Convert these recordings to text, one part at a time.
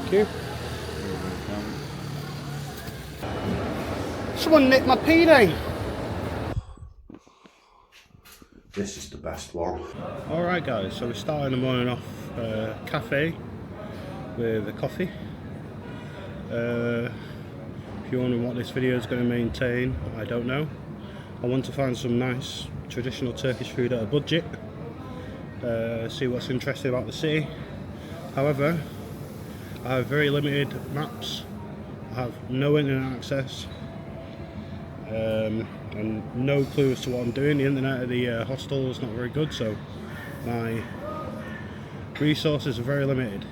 Thank you. Someone nicked my PD. This is the best one. Alright guys, so we're starting the morning off cafe with a coffee. If you're wondering what this video is going to maintain, I don't know. I want to find some nice traditional Turkish food at a budget. See what's interesting about the city. However, I have very limited maps. I have no internet access. And no clue as to what I'm doing. The internet at the hostel is not very good, so my resources are very limited.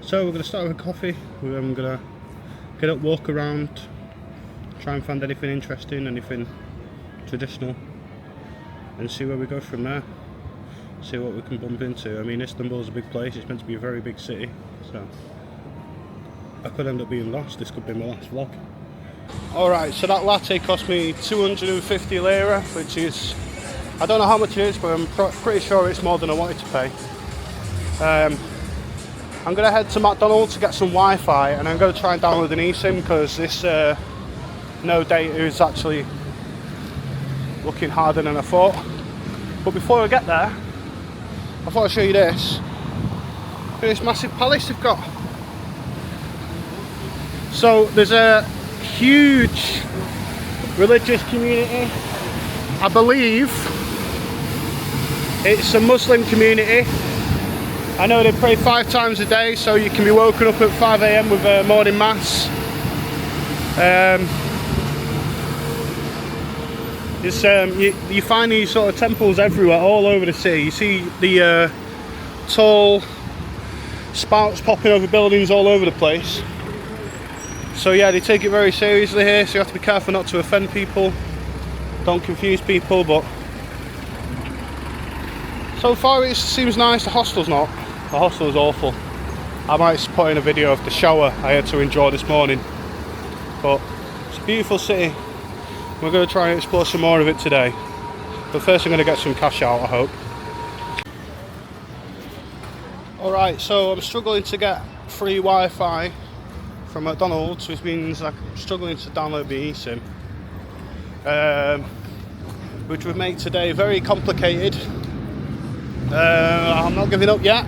So we're going to start with a coffee. I'm going to get up, walk around, try and find anything interesting, anything traditional, and see where we go from there. See what we can bump into. I mean, Istanbul is a big place. It's meant to be a very big city, so I could end up being lost. This could be my last vlog. Alright, so that latte cost me 250 lira, which is, I don't know how much it is, but I'm pretty sure it's more than I wanted to pay. I'm going to head to McDonald's to get some Wi-Fi, and I'm going to try and download an eSIM because this no data is actually looking harder than I thought. But before I get there, I thought I'd show you this. Look at this massive palace they've got. So there's a huge religious community. I believe it's a Muslim community. I know they pray 5 times a day, so you can be woken up at 5 AM with a morning mass. You find these sort of temples everywhere, all over the city. You see the tall spouts popping over buildings all over the place. So yeah, they take it very seriously here, so you have to be careful not to offend people, don't confuse people, but so far it seems nice. The hostel's not. The hostel is awful. I might put in a video of the shower I had to enjoy this morning, but it's a beautiful city. We're going to try and explore some more of it today, but first I'm going to get some cash out, I hope. Alright, so I'm struggling to get free Wi-Fi from McDonald's, which means I'm struggling to download the eSIM, which would make today very complicated. I'm not giving up yet.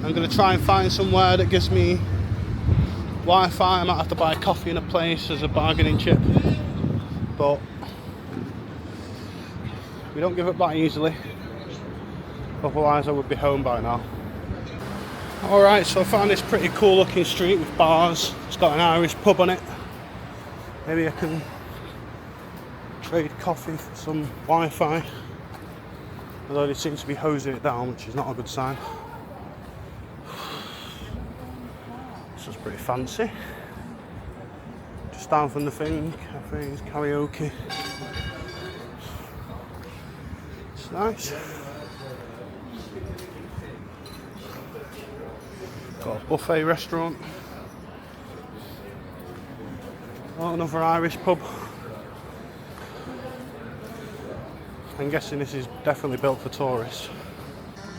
I'm going to try and find somewhere that gives me Wi-Fi. I might have to buy coffee in a place as a bargaining chip, but we don't give up that easily, otherwise I would be home by now. Alright, so I found this pretty cool looking street with bars. It's got an Irish pub on it. Maybe I can trade coffee for some Wi-Fi. Although they seem to be hosing it down, which is not a good sign. This is pretty fancy. Just down from the thing, cafes, karaoke. It's nice. Got a buffet restaurant. Oh, another Irish pub. I'm guessing this is definitely built for tourists.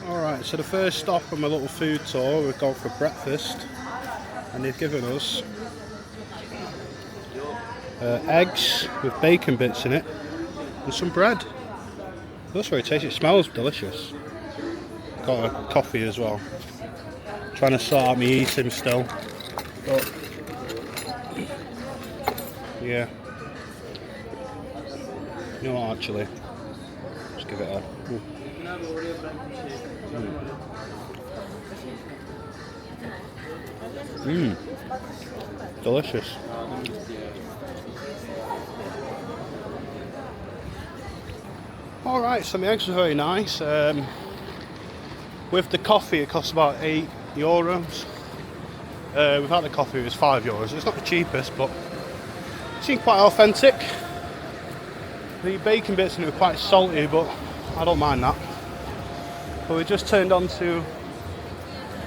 Alright, so the first stop on my little food tour, we've gone for breakfast, and they've given us eggs with bacon bits in it and some bread. That's very tasty. It smells delicious. Got a coffee as well. Trying to sort out my eSIM still, but yeah. You know what, actually, just give it a. Delicious. Alright, so the eggs are very nice. With the coffee it costs about €8. Without the coffee it was €5. It's not the cheapest, but it seemed quite authentic. The bacon bits in it were quite salty, but I don't mind that. But we just turned onto a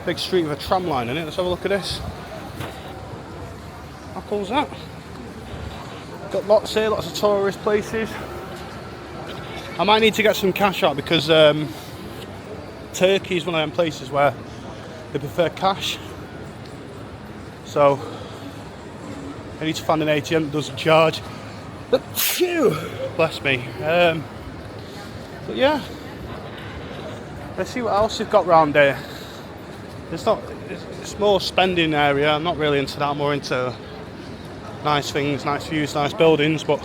big street with a tram line in it. Let's have a look at this. How cool's that? Got lots here, lots of tourist places. I might need to get some cash out because Turkey is one of them places where they prefer cash. So I need to find an ATM that doesn't charge. Phew! Bless me. But yeah, let's see what else they've got round here. It's more spending area. I'm not really into that. I'm more into nice things, nice views, nice buildings. But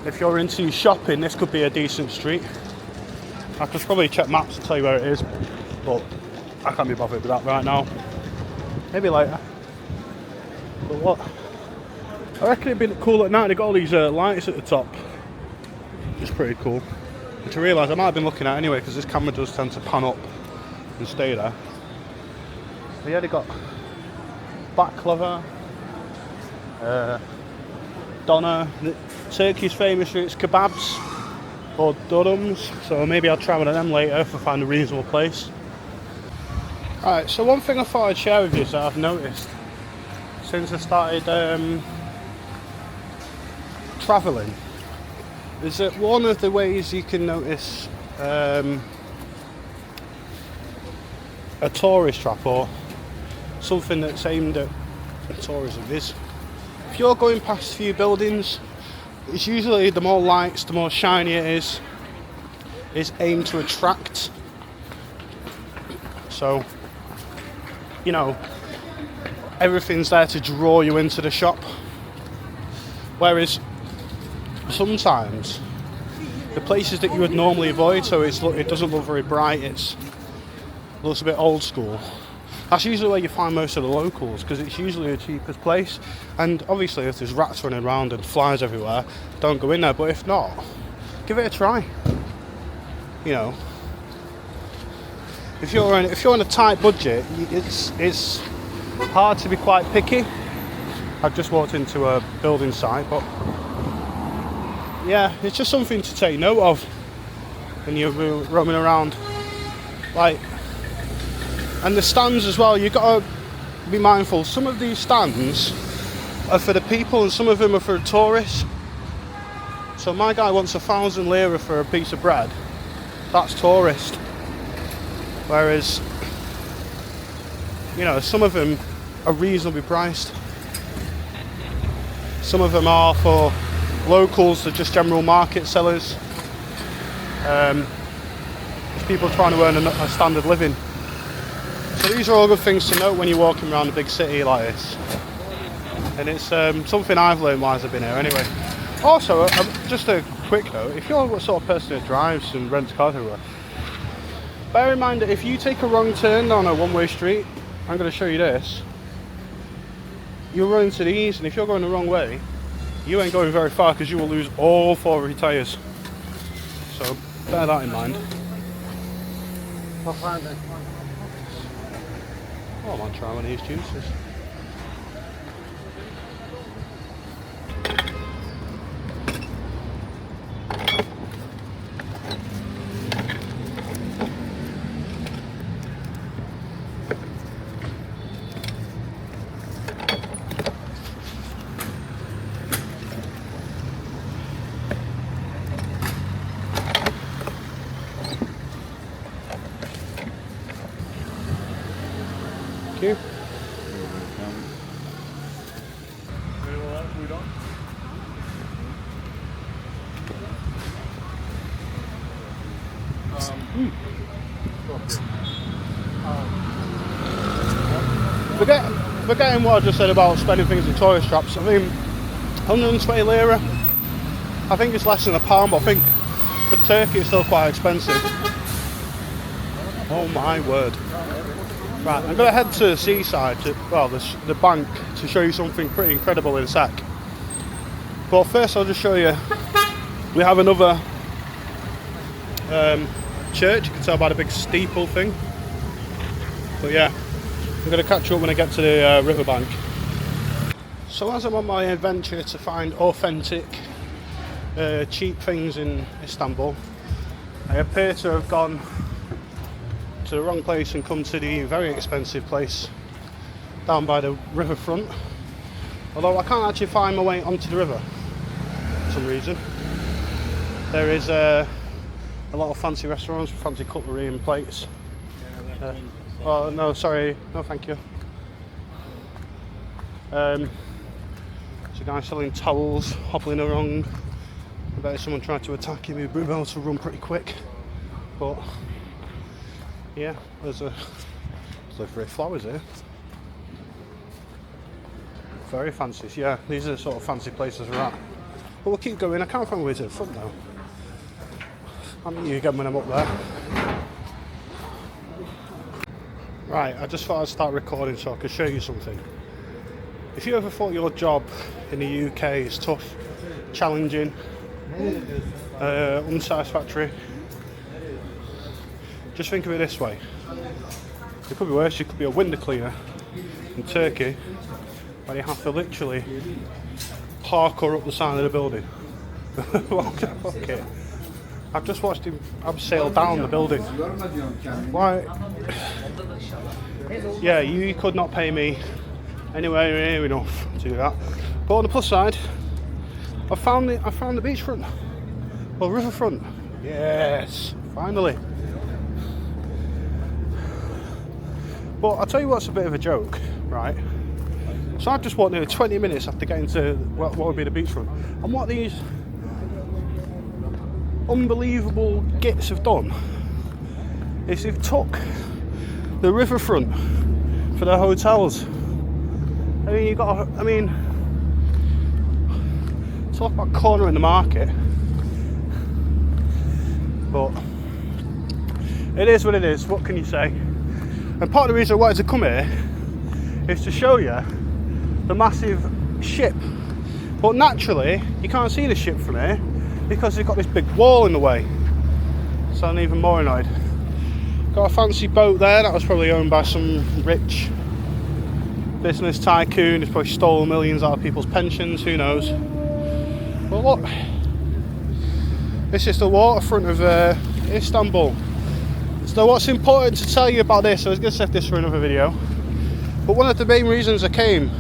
if you're into shopping, this could be a decent street. I could probably check maps to tell you where it is, but I can't be bothered with that right now. Maybe later. But what? I reckon it'd be cool at night. They've got all these lights at the top. It's pretty cool. Which I realise I might have been looking at anyway, because this camera does tend to pan up and stay there. But yeah, they got baklava, doner. Turkey's famous for its kebabs or durums, so maybe I'll try one of them later if I find a reasonable place. Alright, so one thing I thought I'd share with you that I've noticed since I started travelling is that one of the ways you can notice a tourist trap or something that's aimed at tourism is if you're going past a few buildings, it's usually the more lights, the more shiny it is aimed to attract. So, you know, everything's there to draw you into the shop. Whereas sometimes the places that you would normally avoid, so it doesn't look very bright, it looks a bit old school. That's usually where you find most of the locals, because it's usually the cheapest place. And obviously if there's rats running around and flies everywhere, don't go in there. But if not, give it a try. You know, if you're on a tight budget, it's hard to be quite picky. I've just walked into a building site, but yeah, it's just something to take note of when you're roaming around. Like, and the stands as well, you've got to be mindful. Some of these stands are for the people and some of them are for tourists. So my guy wants 1,000 lira for a piece of bread. That's tourist. Whereas, you know, some of them are reasonably priced. Some of them are for locals, they're just general market sellers. It's people trying to earn a standard living. So these are all good things to note when you're walking around a big city like this. And it's something I've learned while I've been here anyway. Also, just a quick note, if you're the sort of person who drives and rents cars everywhere, bear in mind that if you take a wrong turn on a one-way street, I'm going to show you this, you'll run into these, and if you're going the wrong way, you ain't going very far because you will lose all 4 of your tyres. So bear that in mind. Oh, I might try one of these juices. Thank you. Forgetting what I just said about spending things in tourist traps, I mean, 120 lira, I think it's less than £1, but I think for Turkey it's still quite expensive. Oh my word. Right, I'm going to head to the seaside, the bank, to show you something pretty incredible in a sec. But first I'll just show you, we have another church, you can tell by the big steeple thing. But yeah, I'm going to catch you up when I get to the riverbank. So as I'm on my adventure to find authentic, cheap things in Istanbul, I appear to have gone to the wrong place and come to the very expensive place down by the riverfront. Although I can't actually find my way onto the river for some reason. There is a lot of fancy restaurants with fancy cutlery and plates. Oh no, sorry, no thank you. There's a guy selling towels, hobbling along. I bet if someone tried to attack him, he'd be able to run pretty quick. But yeah, there's very flowers here. Very fancy. Yeah, these are the sort of fancy places we're at. But we'll keep going. I can't find a way to the front now. I'll meet you again when I'm up there. Right, I just thought I'd start recording so I could show you something. If you ever thought your job in the UK is tough, challenging, unsatisfactory, just think of it this way. It could be worse. You could be a window cleaner in Turkey, where you have to literally parkour up the side of the building. Okay. I've just watched him abseil down the building. Why? Yeah, you could not pay me anywhere near enough to do that. But on the plus side, I found the beachfront. Well, riverfront. Yes, finally. But I'll tell you what's a bit of a joke, right? So I've just walked nearly 20 minutes after getting to what would be the beachfront. And what these unbelievable gits have done is they've took the riverfront for their hotels. I mean, talk about cornering the market. But it is what it is, what can you say? And part of the reason I wanted to come here is to show you the massive ship. But naturally, you can't see the ship from here because they've got this big wall in the way. So I'm even more annoyed. Got a fancy boat there that was probably owned by some rich business tycoon. He's probably stole millions out of people's pensions, who knows. But look, this is the waterfront of Istanbul. So what's important to tell you about this, I was going to save this for another video, but one of the main reasons I came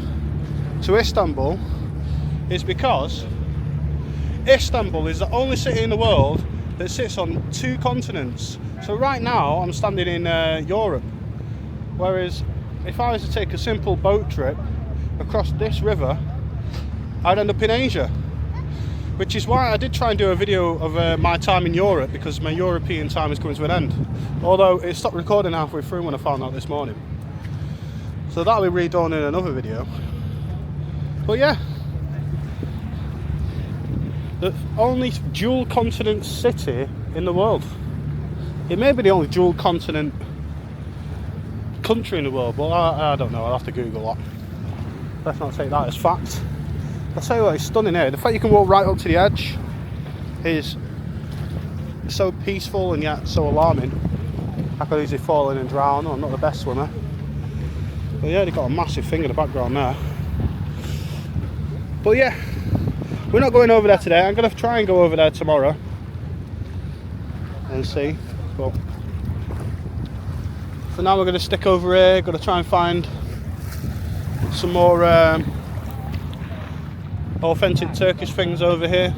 to Istanbul is because Istanbul is the only city in the world that sits on 2 continents. So right now I'm standing in Europe, whereas if I was to take a simple boat trip across this river, I'd end up in Asia. Which is why I did try and do a video of my time in Europe, because my European time is coming to an end. Although it stopped recording halfway through when I found out this morning. So that'll be redone in another video. But yeah, the only dual continent city in the world. It may be the only dual continent country in the world, but I don't know, I'll have to Google that. Let's not take that as fact. I'll tell you what, it's stunning here. The fact you can walk right up to the edge is so peaceful and yet so alarming. I could easily fall in and drown. I'm not the best swimmer. But yeah, they've got a massive thing in the background there. But yeah, we're not going over there today. I'm going to try and go over there tomorrow and see. But for now, we're going to stick over here. Got to try and find some more authentic Turkish things over here.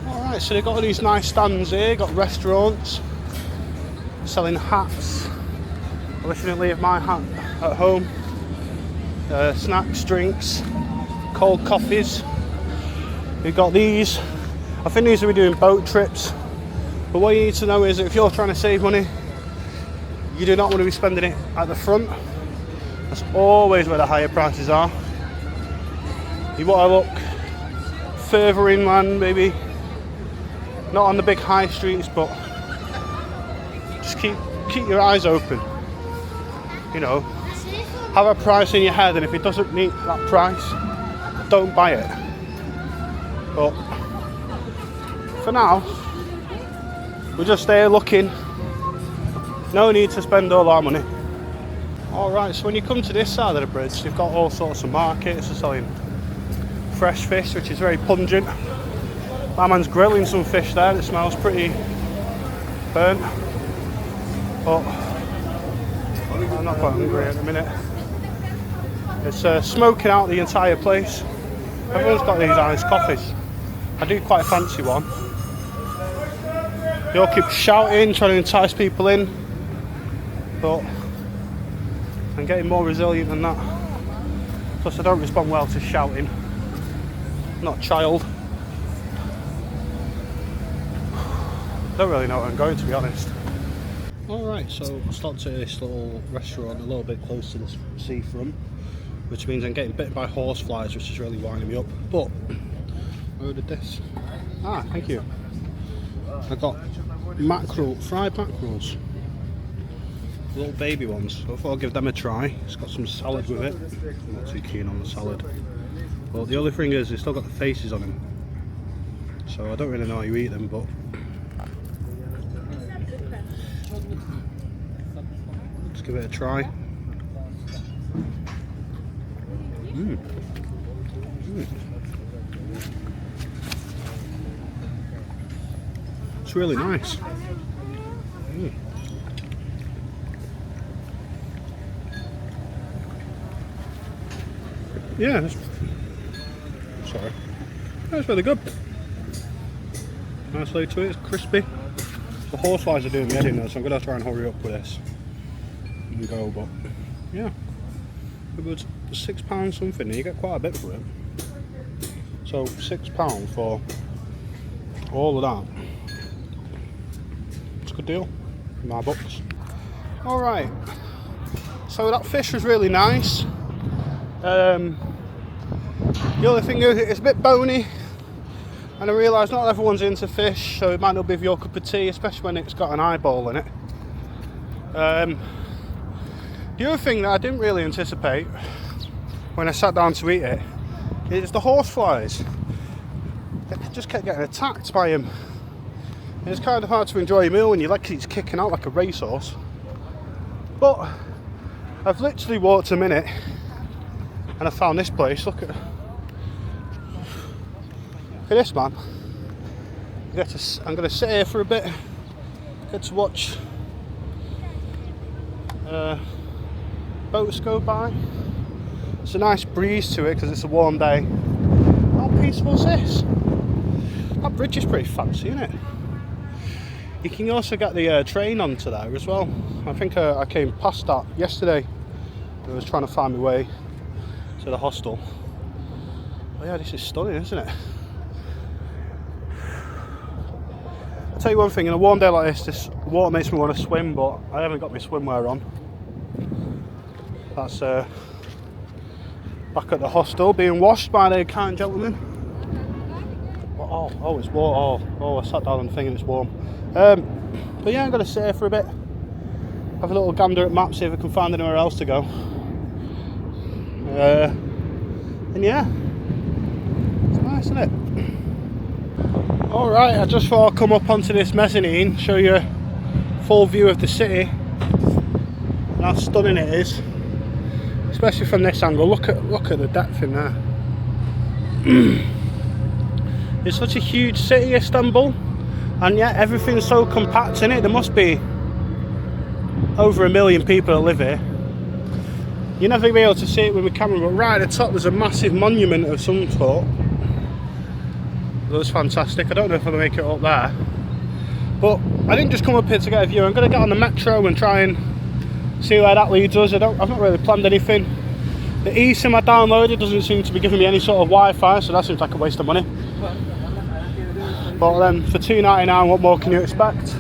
Alright, so they've got all these nice stands here, got restaurants selling hats. I wish I didn't leave my hat at home. Snacks, drinks, cold coffees. We've got these. I think these will be doing boat trips. But what you need to know is that if you're trying to save money, you do not want to be spending it at the front. That's always where the higher prices are. You want to look further inland, maybe not on the big high streets, but just keep your eyes open. You know, have a price in your head, and if it doesn't meet that price, don't buy it. But for now, we're just there looking. No need to spend all our money. Alright, so when you come to this side of the bridge, you've got all sorts of markets. They're selling fresh fish, which is very pungent. My man's grilling some fish there. It smells pretty burnt. But I'm not quite hungry at the minute. It's smoking out the entire place. Everyone's got these iced coffees. I do quite fancy one. They all keep shouting, trying to entice people in. But I'm getting more resilient than that. Plus I don't respond well to shouting. I'm not a child. Don't really know where I'm going, to be honest. Alright, so I stopped at this little restaurant a little bit close to the seafront, which means I'm getting bitten by horseflies, which is really winding me up. But I ordered this. Ah, thank you. I got mackerel, fried mackerels. Little baby ones. So I thought I'd give them a try. It's got some salad with it. I'm not too keen on the salad. But the only thing is, it's still got the faces on them. So I don't really know how you eat them, but let's give it a try. It's really nice. Yeah, sorry. That's really good. Nice flavour to it, it's crispy. The horseflies are doing me head in though, so I'm going to try and hurry up with this and go, but yeah. It was £6 something, and you get quite a bit for it. So £6 for all of that. It's a good deal in my books. Alright, so that fish was really nice. The only thing is it's a bit bony, and I realise not everyone's into fish, so it might not be your cup of tea, especially when it's got an eyeball in it. The other thing that I didn't really anticipate when I sat down to eat it is the horseflies. I just kept getting attacked by them. And it's kind of hard to enjoy a meal when your leg keeps kicking out like a racehorse. But I've literally walked a minute and I found this place. Look at this, man. I'm going to sit here for a bit, get to watch boats go by. It's a nice breeze to it because it's a warm day. How peaceful is this? That bridge is pretty fancy, isn't it? You can also get the train onto there as well. I think I came past that yesterday. I was trying to find my way to the hostel. But yeah, this is stunning, isn't it? I'll tell you one thing, in a warm day like this water makes me want to swim, but I haven't got my swimwear on. That's back at the hostel, being washed by the kind gentleman. Oh, it's warm. Oh, I sat down on the thing and it's warm. But yeah, I'm going to sit here for a bit, have a little gander at maps, see if I can find anywhere else to go. And yeah, it's nice, isn't it? Alright, I just thought I'd come up onto this mezzanine, show you a full view of the city and how stunning it is. Especially from this angle. Look at the depth in there. It's such a huge city, Istanbul, and yet everything's so compact in it. There must be over 1 million people that live here. You'll never be able to see it with my camera, but right at the top there's a massive monument of some sort. It looks fantastic. I don't know if I'll make it up there, but I didn't just come up here to get a view. I'm going to get on the metro and try and see where that leads us. I've not really planned anything. The eSIM I downloaded doesn't seem to be giving me any sort of Wi-Fi, so that seems like a waste of money. But then for £2.99, what more can you expect?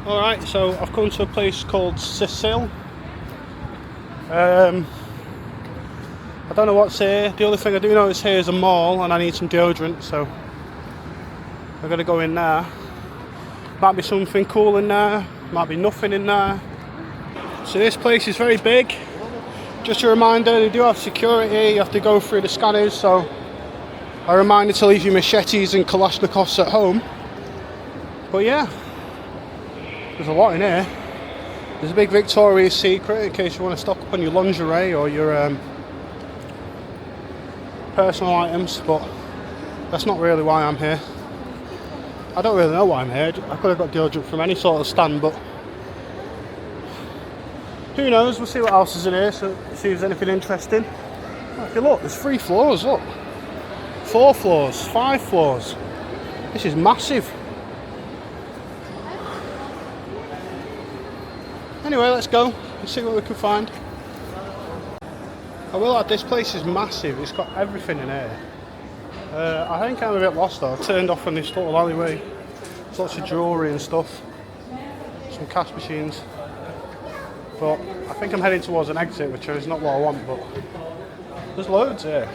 Alright, so I've come to a place called Sicily. I don't know what's here. The only thing I do know is here is a mall and I need some deodorant, so I'm going to go in there. Might be something cool in there, might be nothing in there. So this place is very big. Just a reminder, they do have security, you have to go through the scanners, so a reminder to leave your machetes and Kalashnikovs at home. But yeah, there's a lot in here. There's a big Victoria's Secret in case you want to stock up on your lingerie or your personal items, but that's not really why I'm here. I don't really know why I'm here. I could have got deodorant from any sort of stand, but who knows? We'll see what else is in here, so see if there's anything interesting. If you look, there's 3 floors, look. 4 floors, 5 floors. This is massive. Anyway, let's go and see what we can find. I will add, this place is massive, it's got everything in here. I think I'm a bit lost though. I turned off on this little alleyway. There's lots of jewellery and stuff. Some cash machines. But I think I'm heading towards an exit, which is not what I want, but there's loads here.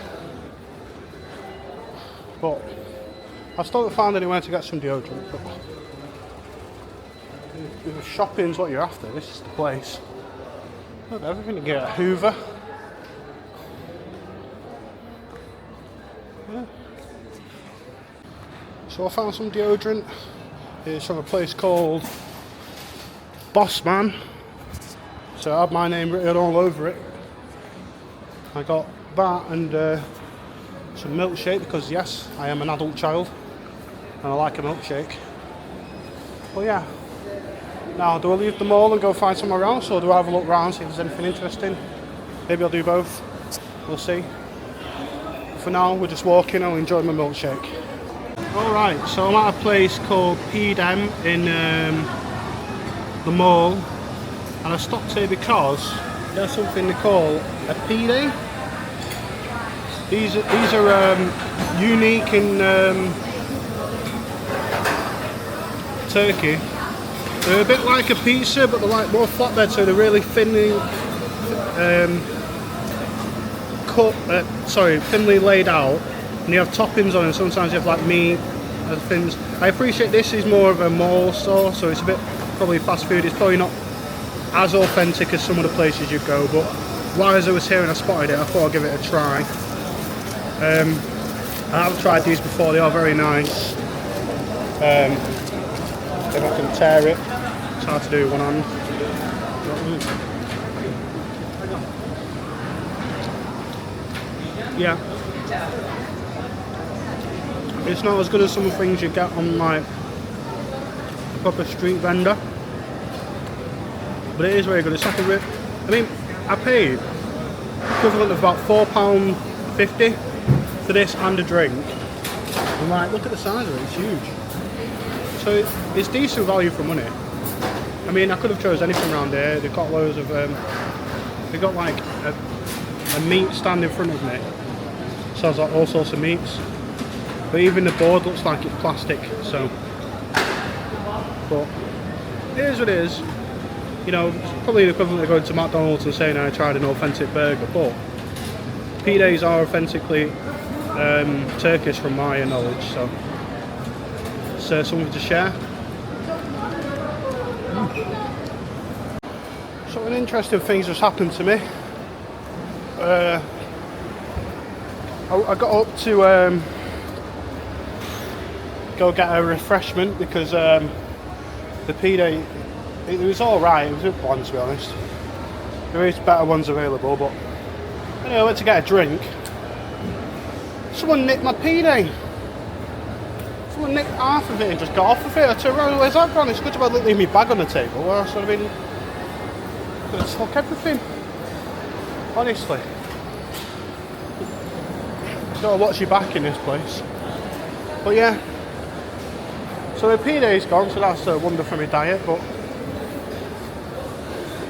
But I've still not found anywhere to get some deodorant. But if shopping's what you're after, this is the place. Look, everything to get a Hoover. Yeah. So I found some deodorant. It's from a place called Boss Man. So I had my name written all over it. I got that and some milkshake because yes, I am an adult child and I like a milkshake. Well, yeah. Now, do I leave the mall and go find somewhere else, or do I have a look around, see if there's anything interesting? Maybe I'll do both. We'll see. For now, we're just walking. I'll enjoy my milkshake. Alright, so I'm at a place called Pidem in the mall, and I stopped here because there's something they call a P-Day. These are unique in Turkey. They're a bit like a pizza, but they're like more flatbed, so they're really thinly thinly laid out, and you have toppings on it. Sometimes you have like meat and things. I appreciate this is more of a mall store, so it's a bit probably fast food. It's probably not as authentic as some of the places you go, but while as I was here and I spotted it, I thought I'd give it a try. I haven't tried these before. They are very nice. If I can tear it, it's hard to do with one hand. Yeah, it's not as good as some of the things you get on like a proper street vendor, but it is very good. It's like a I mean, I paid equivalent of about £4.50 for this and a drink. I'm like, look at the size of it, it's huge. So it's decent value for money. I mean, I could have chose anything around here. They've got loads of, they've got like a meat stand in front of me. Sells like all sorts of meats. But even the board looks like it's plastic, so. But it is what it is. You know, it's probably the equivalent of going to McDonald's and saying I tried an authentic burger, but P-Days are authentically Turkish from my knowledge, so it's something to share. So an interesting thing's just happened to me. I got up to go get a refreshment because the P-Day, it was alright, it was a bit bland to be honest. There is better ones available, but anyway, I went to get a drink. Someone nicked my P-Day. Someone nicked half of it and just got off of it. I turned around, where's that gone? It's good about leaving my bag on the table, or else I'd have been gonna took everything. Honestly. Gotta watch your back in this place. But yeah. So the P-Day's gone, so that's a wonder for my diet, but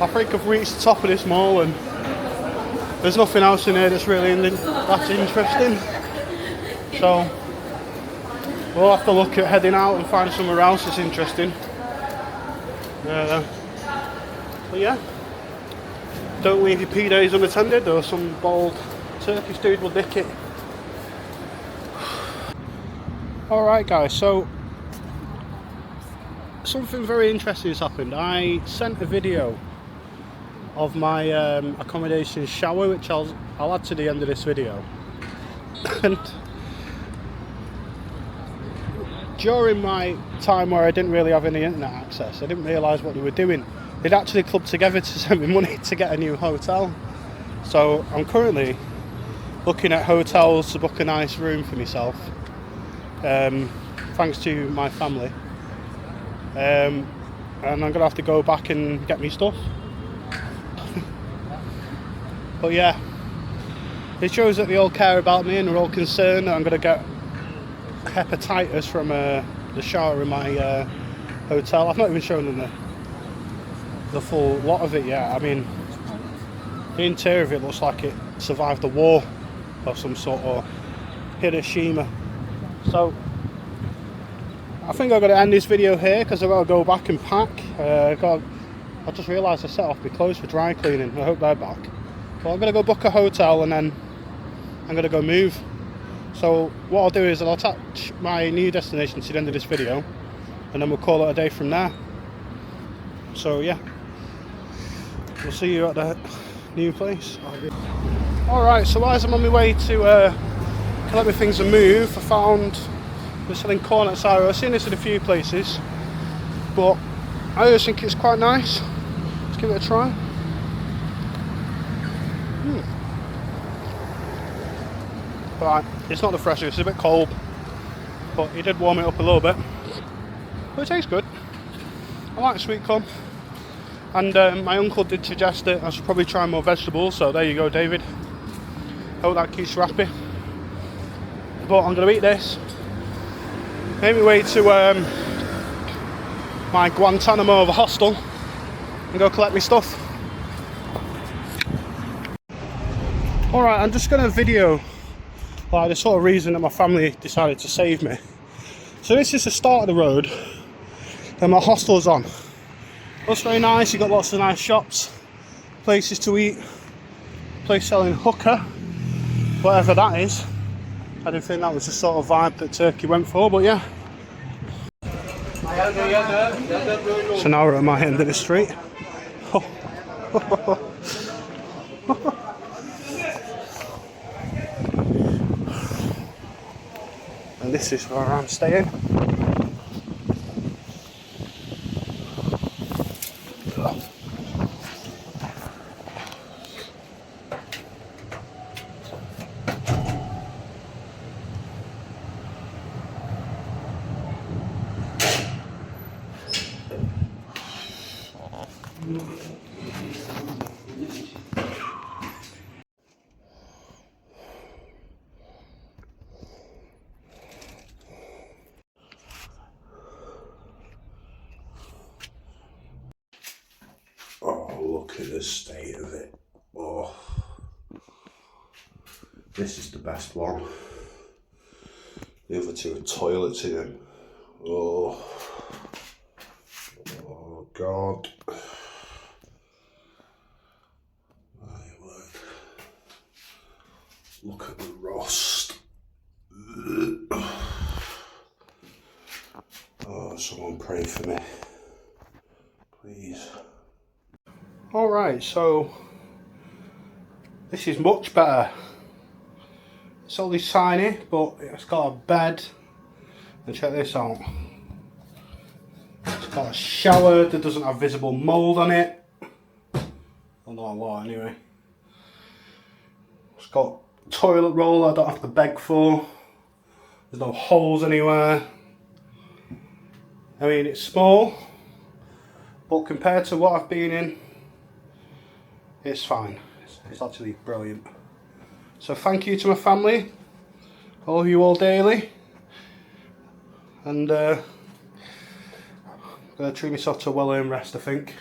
I think I've reached the top of this mall and there's nothing else in here that's really that's interesting. So we'll have to look at heading out and find somewhere else that's interesting. But yeah, don't leave your P-Days unattended or some bald Turkish dude will nick it. Alright guys, so something very interesting has happened. I sent a video of my accommodation shower, which I'll add to the end of this video. And during my time where I didn't really have any internet access, I didn't realise what they were doing. They'd actually clubbed together to send me money to get a new hotel. So I'm currently looking at hotels to book a nice room for myself, thanks to my family. And I'm going to have to go back and get me stuff. But yeah, it shows that they all care about me and they're all concerned that I'm going to get hepatitis from the shower in my hotel. I've not even shown them the full lot of it yet. I mean, The interior of it looks like it survived the war of some sort, or Hiroshima. So I think I'm going to end this video here because I've got to go back and pack. I just realised I set off my clothes for dry cleaning. I hope they're back. But I'm going to go book a hotel and then I'm going to go move. So what I'll do is I'll attach my new destination to the end of this video and then we'll call it a day from there. So yeah, we'll see you at the new place. Alright, so as I'm on my way to collect my things and move, I found they're selling corn at Saro. I've seen this in a few places, but I always think it's quite nice. Let's give it a try. Right, it's not the freshest, it's a bit cold, but he did warm it up a little bit. But it tastes good. I like sweet corn. And my uncle did suggest that I should probably try more vegetables, so there you go, David. Hope that keeps you happy. But I'm going to eat this. Make my way to my Guantanamo of a hostel and go collect my stuff. Alright, I'm just going to video like the sort of reason that my family decided to save me. So this is the start of the road that my hostel's on. Looks very nice, you've got lots of nice shops, places to eat, place selling hookah, whatever that is. I didn't think that was the sort of vibe that Turkey went for, but yeah. So now we're at my end of the street. And this is where I'm staying. Oh, look at the state of it. Oh, this is the best one. The other two are toilets in them. Oh, oh God. My word. Look at the rust. Oh, someone pray for me, please. Alright, so this is much better. It's only tiny, but it's got a bed. And check this out. It's got a shower that doesn't have visible mould on it. Well, not a lot anyway. It's got a toilet roll I don't have to beg for. There's no holes anywhere. I mean, it's small, but compared to what I've been in, it's fine. It's actually brilliant. So thank you to my family. I love you all dearly. And I'm going to treat myself to a well-earned rest, I think.